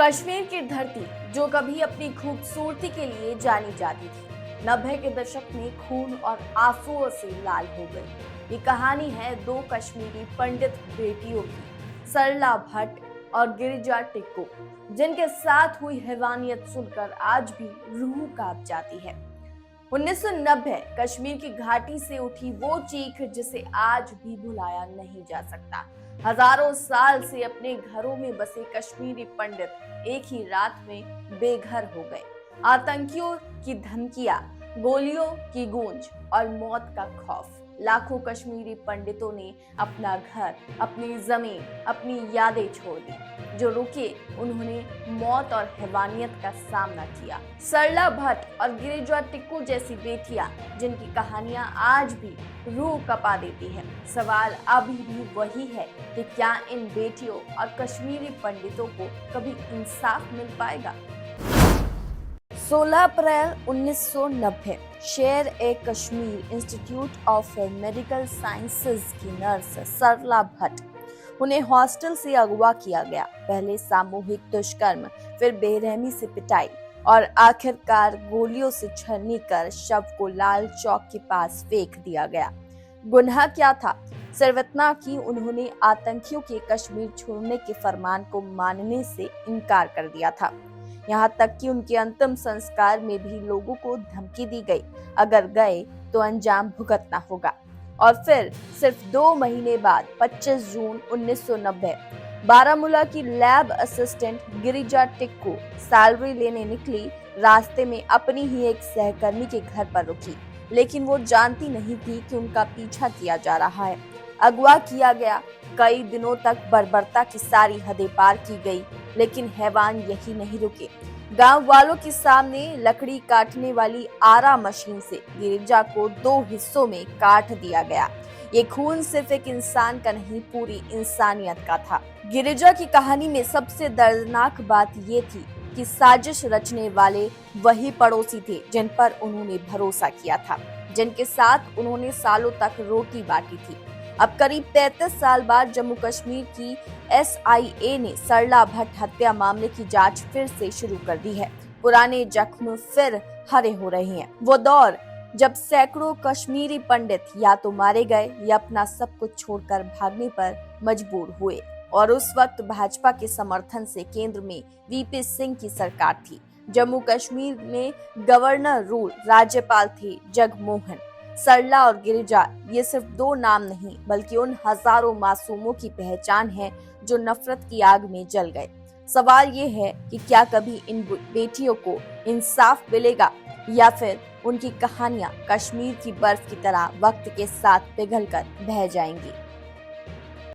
कश्मीर की धरती जो कभी अपनी खूबसूरती के लिए जानी जाती थी, 90 के दशक में खून और आंसुओं से लाल हो गई। ये कहानी है दो कश्मीरी पंडित बेटियों की, सरला भट्ट और गिरिजा टिक्कू, जिनके साथ हुई हैवानियत सुनकर आज भी रूह कांप जाती है। 1990 कश्मीर की घाटी से उठी वो चीख जिसे आज भी भुलाया नहीं जा सकता। हजारों साल से अपने घरों में बसे कश्मीरी पंडित एक ही रात में बेघर हो गए। आतंकियों की धमकियां, गोलियों की गूंज और मौत का खौफ। लाखों कश्मीरी पंडितों ने अपना घर, अपनी जमीन, अपनी यादें छोड़ दी। जो रुके उन्होंने मौत और हैवानियत का सामना किया। सरला भट्ट और गिरिजा टिक्कू जैसी बेटियां जिनकी कहानियां आज भी रूह कपा देती है। सवाल अभी भी वही है कि क्या इन बेटियों और कश्मीरी पंडितों को कभी इंसाफ मिल पाएगा। 16 अप्रैल 1990 Sher e Kashmir Institute of Medical Sciences की नर्स सरला भट्ट, उन्हें हॉस्टल से अगवा किया गया। पहले सामूहिक दुष्कर्म, फिर बेरहमी से पिटाई और आखिरकार गोलियों से छलनी कर शव को लाल चौक के पास फेंक दिया गया। गुनाह क्या था? सिर्फ इतना कि उन्होंने आतंकियों के कश्मीर छोड़ने के फरमान को मानने से इनकार कर दिया था। यहाँ तक कि उनके अंतिम संस्कार में भी लोगों को धमकी दी गई, अगर गए तो अंजाम भुगतना होगा। और फिर सिर्फ 2 महीने बाद 25 जून 1990 बारामूला की lab assistant Girija Tikku salary लेने निकली। रास्ते में अपनी ही एक सहकर्मी के घर पर रुकी, लेकिन वो जानती नहीं थी कि उनका पीछा किया जा रहा है। अगवा किया गया। कई दिनों तक बर्बरता की सारी हदें पार की गई, लेकिन हैवान यही नहीं रुके। गांव वालों के सामने लकड़ी काटने वाली आरा मशीन से गिरिजा को 2 हिस्सों में काट दिया गया। ये खून सिर्फ एक इंसान का नहीं, पूरी इंसानियत का था। गिरिजा की कहानी में सबसे दर्दनाक बात ये थी कि साजिश रचने वाले वही पड़ोसी थे जिन पर उन्होंने भरोसा किया था, जिनके साथ उन्होंने सालों तक रोटी बांटी थी। अब करीब 33 साल बाद जम्मू कश्मीर की SIA ने सरला भट्ट हत्या मामले की जांच फिर से शुरू कर दी है। पुराने जख्म फिर हरे हो रहे हैं। वो दौर जब सैकड़ों कश्मीरी पंडित या तो मारे गए या अपना सब कुछ छोड़कर भागने पर मजबूर हुए। और उस वक्त भाजपा के समर्थन से केंद्र में VP सिंह की सरकार थी। जम्मू कश्मीर में गवर्नर रूल राज्यपाल थे जगमोहन। सरला और गिरिजा ये सिर्फ 2 नाम नहीं, बल्कि उन हजारों मासूमों की पहचान है जो नफरत की आग में जल गए। सवाल ये है कि क्या कभी इन बेटियों को इंसाफ मिलेगा या फिर उनकी कहानियां कश्मीर की बर्फ की तरह वक्त के साथ पिघलकर बह जाएंगी।